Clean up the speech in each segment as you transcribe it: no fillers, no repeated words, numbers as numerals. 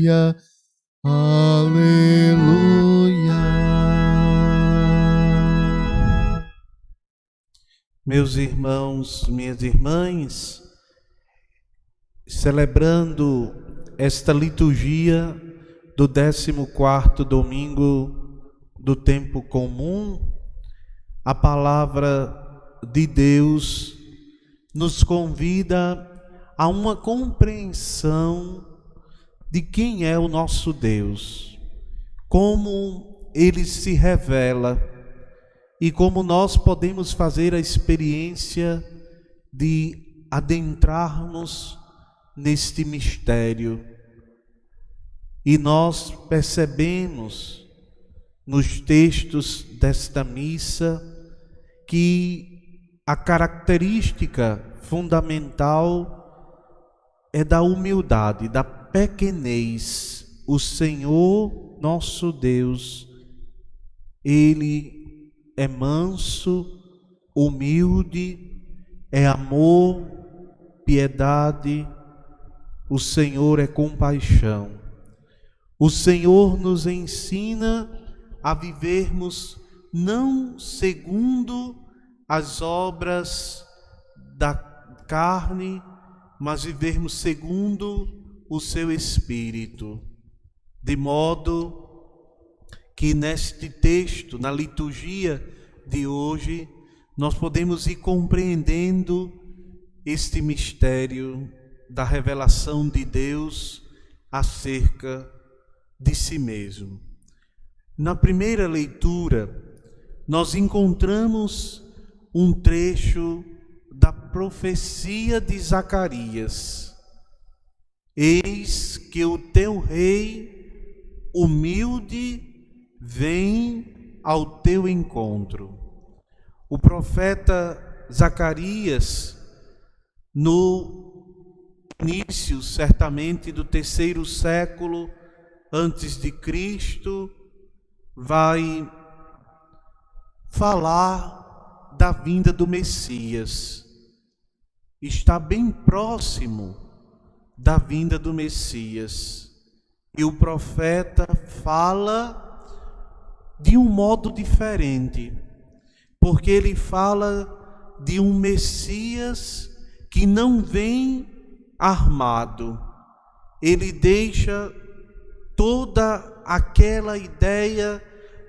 aleluia, aleluia. Meus irmãos, minhas irmãs, celebrando esta liturgia do 14º domingo do tempo comum, a palavra de Deus nos convida a uma compreensão de quem é o nosso Deus, como Ele se revela e como nós podemos fazer a experiência de adentrarmos neste mistério. E nós percebemos nos textos desta missa que a característica fundamental é da humildade, da pequenez. O Senhor, nosso Deus, Ele é manso, humilde, é amor, piedade. O Senhor é compaixão. O Senhor nos ensina a vivermos não segundo as obras da carne, mas vivermos segundo o seu Espírito. De modo que neste texto, na liturgia de hoje, nós podemos ir compreendendo este mistério da revelação de Deus acerca de si mesmo. Na primeira leitura, nós encontramos um trecho da profecia de Zacarias. Eis que o teu rei humilde vem ao teu encontro. O profeta Zacarias, no início, certamente, do 3º século antes de Cristo, vai falar da vinda do Messias. Está bem próximo da vinda do Messias. E o profeta fala de um modo diferente, porque ele fala de um Messias que não vem armado. Ele deixa toda aquela ideia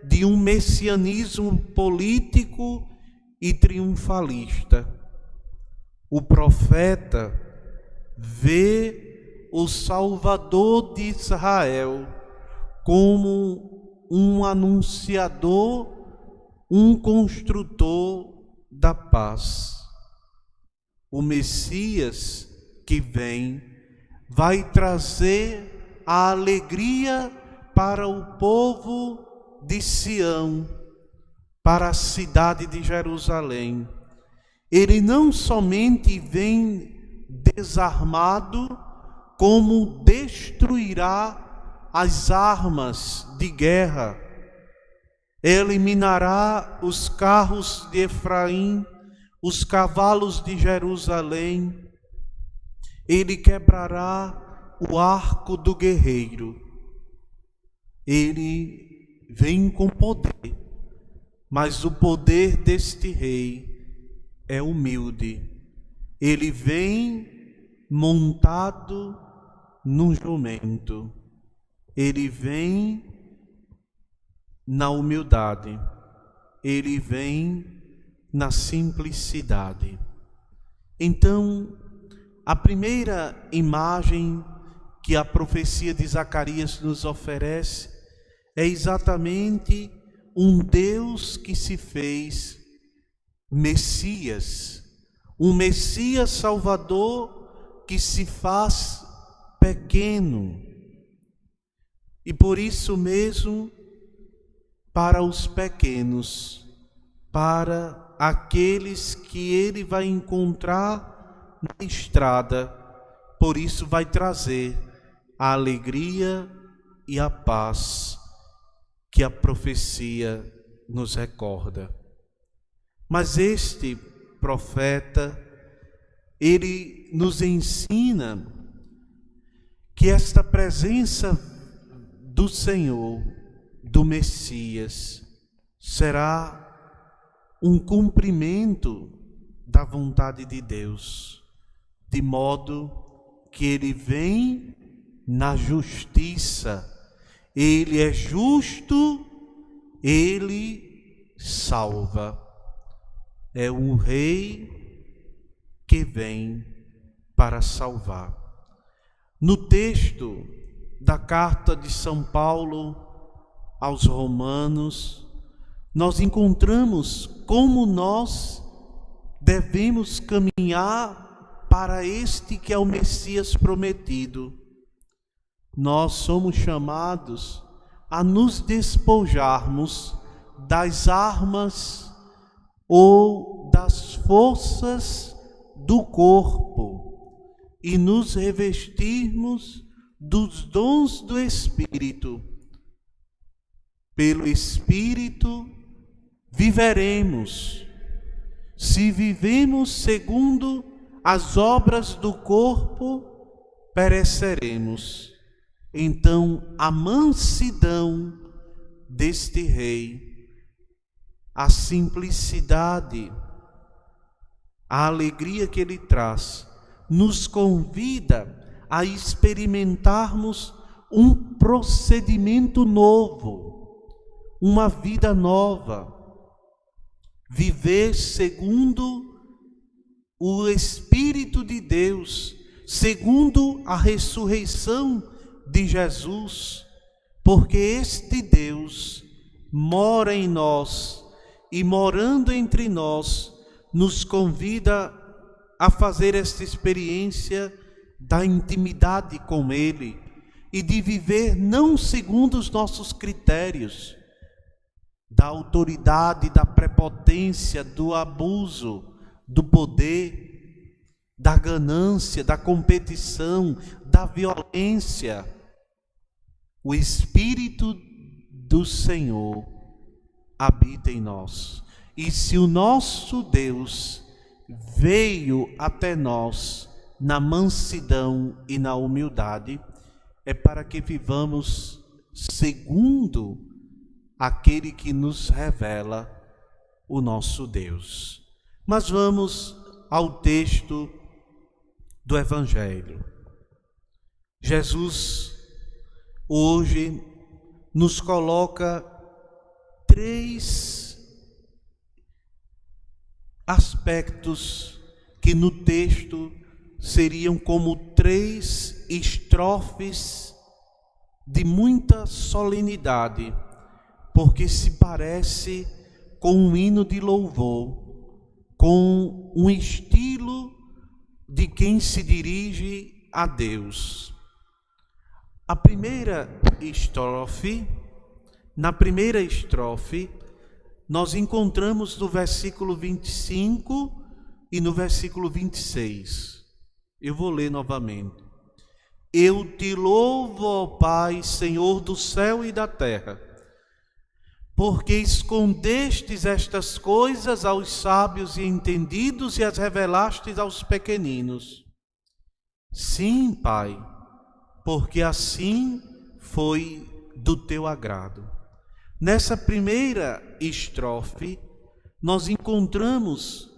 de um messianismo político e triunfalista. O profeta vê o Salvador de Israel como um anunciador, um construtor da paz. O Messias que vem vai trazer a alegria para o povo de Sião, para a cidade de Jerusalém. Ele não somente vem desarmado, como destruirá as armas de guerra, eliminará os carros de Efraim, os cavalos de Jerusalém. Ele quebrará o arco do guerreiro. Ele vem com poder, mas o poder deste rei é humilde. Ele vem montado num jumento. Ele vem na humildade. Ele vem na simplicidade. Então, a primeira imagem que a profecia de Zacarias nos oferece é exatamente um Deus que se fez Messias, um Messias Salvador que se faz pequeno. E por isso mesmo, para os pequenos, para aqueles que ele vai encontrar na estrada, por isso vai trazer a alegria e a paz que a profecia nos recorda. Mas este profeta, ele nos ensina que esta presença do Senhor, do Messias, será um cumprimento da vontade de Deus, de modo que ele vem na justiça, ele é justo, ele salva. É um rei que vem para salvar. No texto da carta de São Paulo aos Romanos, nós encontramos como nós devemos caminhar para este que é o Messias prometido. Nós somos chamados a nos despojarmos das armas ou das forças do corpo e nos revestirmos dos dons do Espírito. Pelo Espírito viveremos. Se vivemos segundo as obras do corpo, pereceremos. Então, a mansidão deste rei, a simplicidade, a alegria que ele traz, nos convida a experimentarmos um procedimento novo, uma vida nova, viver segundo o Espírito de Deus, segundo a ressurreição de Jesus, porque este Deus mora em nós e, morando entre nós, nos convida a fazer esta experiência da intimidade com Ele e de viver não segundo os nossos critérios, da autoridade, da prepotência, do abuso, do poder, da ganância, da competição, da violência. O Espírito do Senhor habita em nós. E se o nosso Deus veio até nós na mansidão e na humildade, é para que vivamos segundo aquele que nos revela o nosso Deus. Mas vamos ao texto do Evangelho. Jesus hoje nos coloca 3 aspectos que no texto seriam como 3 estrofes de muita solenidade, porque se parece com um hino de louvor, com um estilo de quem se dirige a Deus. A primeira estrofe, na primeira estrofe, nós encontramos no versículo 25 e no versículo 26. Eu vou ler novamente. Eu te louvo, ó Pai, Senhor do céu e da terra, porque escondestes estas coisas aos sábios e entendidos e as revelastes aos pequeninos. Sim, Pai, porque assim foi do teu agrado. Nessa primeira estrofe, nós encontramos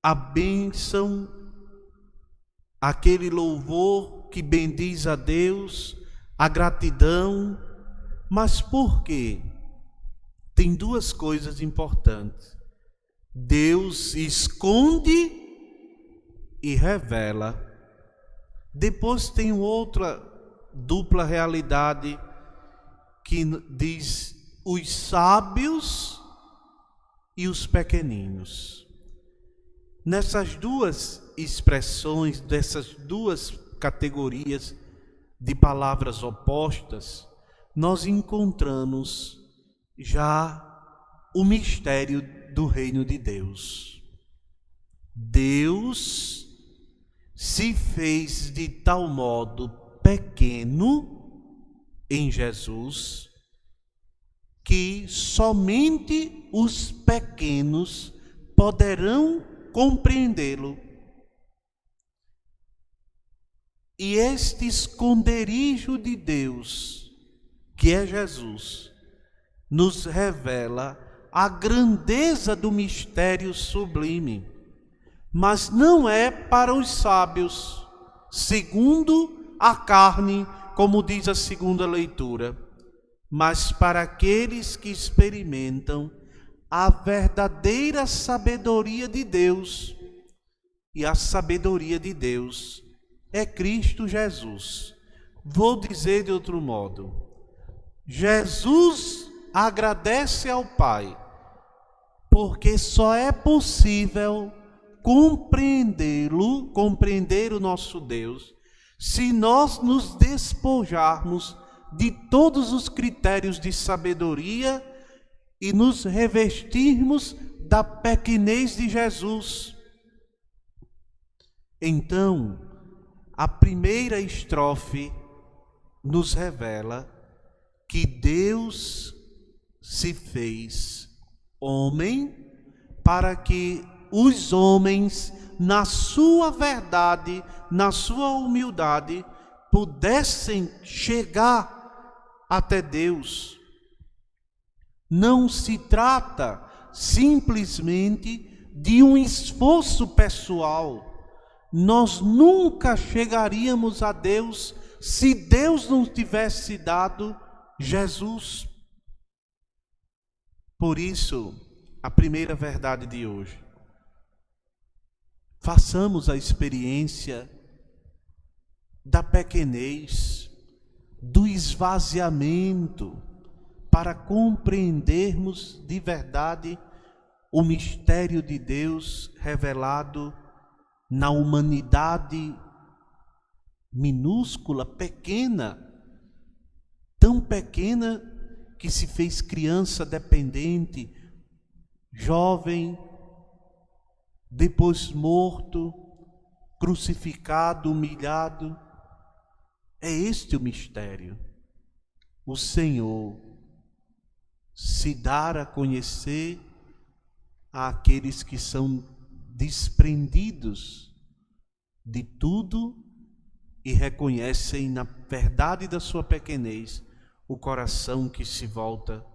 a bênção, aquele louvor que bendiz a Deus, a gratidão. Mas por quê? Tem 2 coisas importantes. Deus esconde e revela. Depois tem outra dupla realidade que diz os sábios e os pequeninos. Nessas 2 expressões, dessas 2 categorias de palavras opostas, nós encontramos já o mistério do reino de Deus. Deus se fez de tal modo pequeno em Jesus que somente os pequenos poderão compreendê-lo. E este esconderijo de Deus, que é Jesus, nos revela a grandeza do mistério sublime, mas não é para os sábios, segundo a carne, como diz a segunda leitura, mas para aqueles que experimentam a verdadeira sabedoria de Deus. E a sabedoria de Deus é Cristo Jesus. Vou dizer de outro modo: Jesus agradece ao Pai, porque só é possível compreender o nosso Deus, se nós nos despojarmos de todos os critérios de sabedoria e nos revestirmos da pequenez de Jesus. Então, a primeira estrofe nos revela que Deus se fez homem para que os homens, na sua verdade, na sua humildade, pudessem chegar até Deus. Não se trata simplesmente de um esforço pessoal. Nós nunca chegaríamos a Deus se Deus não tivesse dado Jesus. Por isso, a primeira verdade de hoje: façamos a experiência da pequenez, do esvaziamento, para compreendermos de verdade o mistério de Deus revelado na humanidade minúscula, pequena, tão pequena que se fez criança dependente, jovem, depois morto, crucificado, humilhado. É este o mistério. O Senhor se dar a conhecer àqueles que são desprendidos de tudo e reconhecem na verdade da sua pequenez o coração que se volta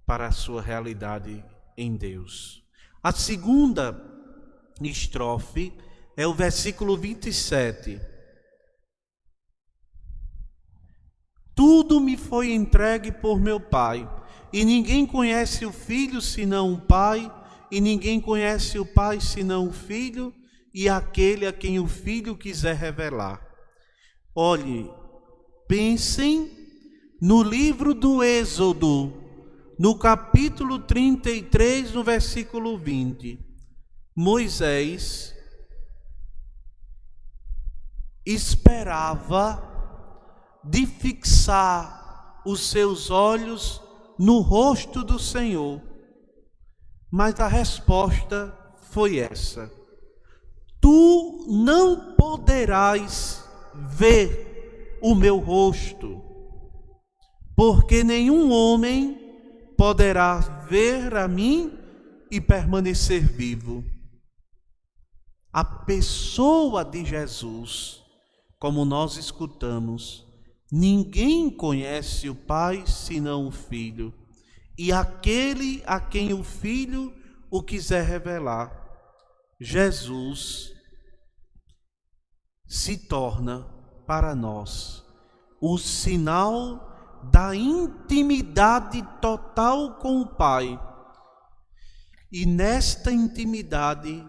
para a sua realidade em Deus. A segunda estrofe é o versículo 27. Tudo me foi entregue por meu Pai, e ninguém conhece o Filho senão o Pai, e ninguém conhece o Pai senão o Filho, e aquele a quem o Filho quiser revelar. Olhe, pensem no livro do Êxodo, no capítulo 33, no versículo 20. Moisés esperava de fixar os seus olhos no rosto do Senhor, mas a resposta foi essa: tu não poderás ver o meu rosto, porque nenhum homem poderá ver a mim e permanecer vivo. A pessoa de Jesus, como nós escutamos, ninguém conhece o Pai senão o Filho, e aquele a quem o Filho o quiser revelar. Jesus se torna para nós o sinal da intimidade total com o Pai. E nesta intimidade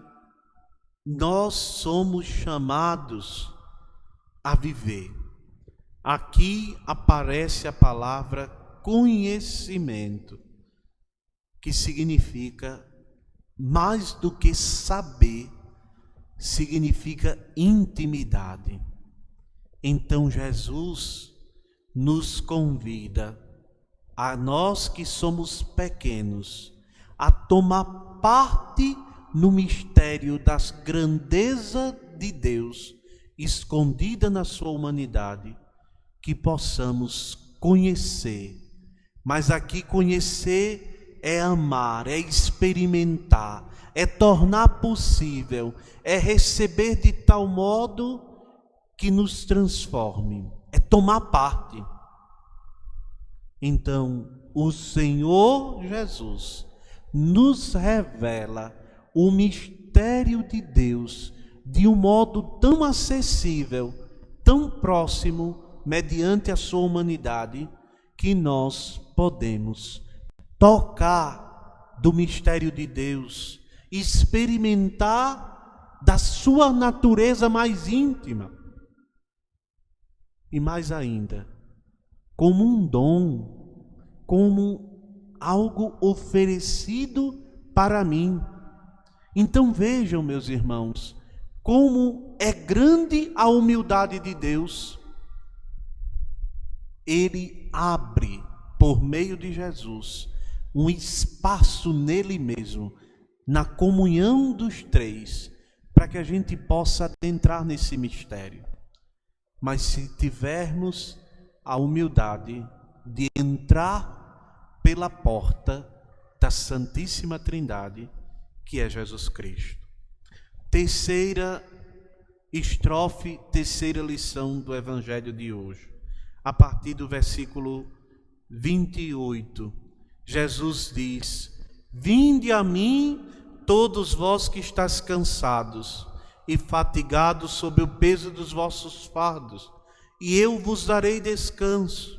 nós somos chamados a viver. Aqui aparece a palavra conhecimento, que significa mais do que saber, significa intimidade. Então Jesus nos convida, a nós que somos pequenos, a tomar parte no mistério das grandezas de Deus, escondida na sua humanidade, que possamos conhecer. Mas aqui conhecer é amar, é experimentar, é tornar possível, é receber de tal modo que nos transforme, é tomar parte. Então, o Senhor Jesus nos revela o mistério de Deus de um modo tão acessível, tão próximo, mediante a sua humanidade, que nós podemos tocar do mistério de Deus, experimentar da sua natureza mais íntima. E mais ainda, como um dom, como algo oferecido para mim. Então vejam, meus irmãos, como é grande a humildade de Deus. Ele abre, por meio de Jesus, um espaço nele mesmo, na comunhão dos três, para que a gente possa adentrar nesse mistério. Mas se tivermos a humildade de entrar pela porta da Santíssima Trindade, que é Jesus Cristo. Terceira estrofe, terceira lição do Evangelho de hoje. A partir do versículo 28, Jesus diz: Vinde a mim, todos vós que estáis cansados e fatigados sob o peso dos vossos fardos, e eu vos darei descanso.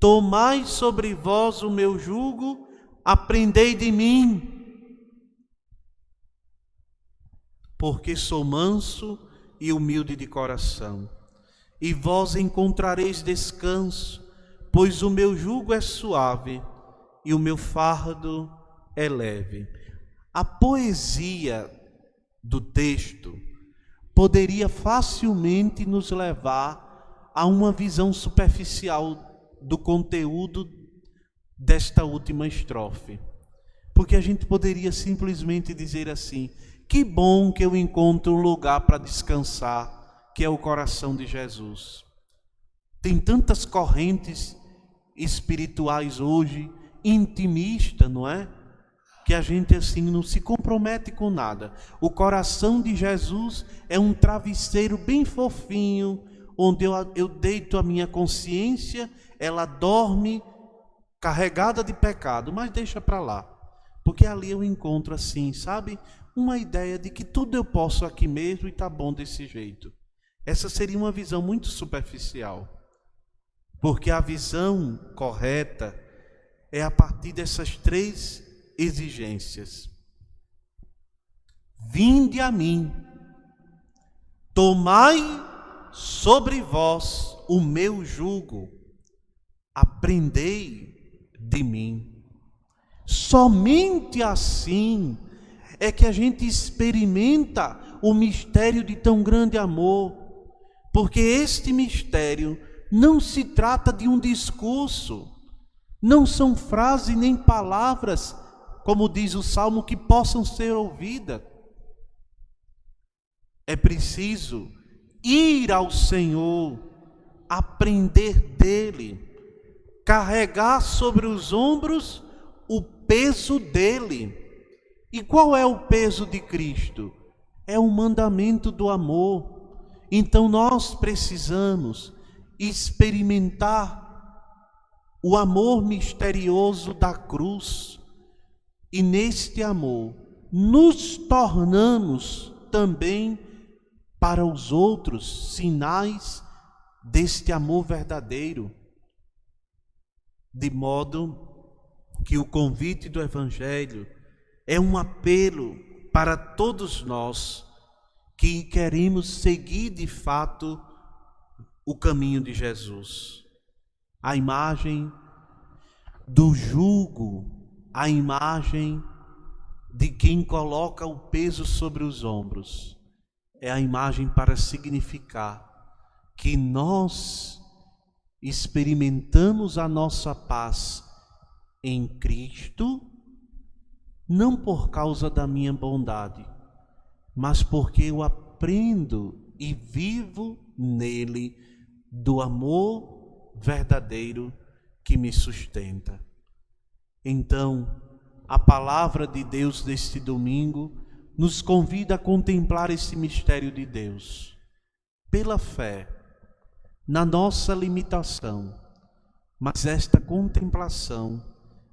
Tomai sobre vós o meu jugo, aprendei de mim, porque sou manso e humilde de coração, e vós encontrareis descanso, pois o meu jugo é suave e o meu fardo é leve. A poesia do texto poderia facilmente nos levar a uma visão superficial do conteúdo desta última estrofe, porque a gente poderia simplesmente dizer assim: que bom que eu encontro um lugar para descansar, que é o coração de Jesus. Tem tantas correntes espirituais hoje, intimista, não é? Que a gente assim não se compromete com nada. O coração de Jesus é um travesseiro bem fofinho, onde eu deito a minha consciência, ela dorme carregada de pecado, mas deixa para lá, porque ali eu encontro assim, sabe, uma ideia de que tudo eu posso aqui mesmo e tá bom desse jeito. Essa seria uma visão muito superficial, porque a visão correta é a partir dessas três exigências. Vinde a mim, tomai sobre vós o meu jugo, aprendei de mim. Somente assim é que a gente experimenta o mistério de tão grande amor, porque este mistério não se trata de um discurso, não são frases nem palavras, como diz o Salmo, que possam ser ouvidas. É preciso ir ao Senhor, aprender dele, carregar sobre os ombros o peso dele. E qual é o peso de Cristo? É o mandamento do amor. Então nós precisamos experimentar o amor misterioso da cruz, e neste amor nos tornamos também para os outros sinais deste amor verdadeiro, de modo que o convite do Evangelho é um apelo para todos nós que queremos seguir de fato o caminho de Jesus. A imagem do jugo, a imagem de quem coloca o peso sobre os ombros, é a imagem para significar que nós experimentamos a nossa paz em Cristo, não por causa da minha bondade, mas porque eu aprendo e vivo nele do amor verdadeiro que me sustenta. Então, a palavra de Deus deste domingo nos convida a contemplar esse mistério de Deus. pela fé, na nossa limitação, mas esta contemplação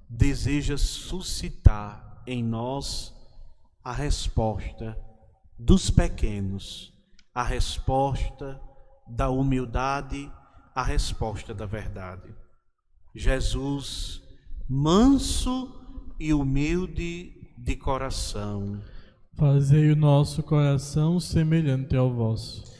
deseja suscitar em nós a resposta dos pequenos, a resposta da humildade, a resposta da verdade. Jesus, manso e humilde de coração, fazei o nosso coração semelhante ao vosso.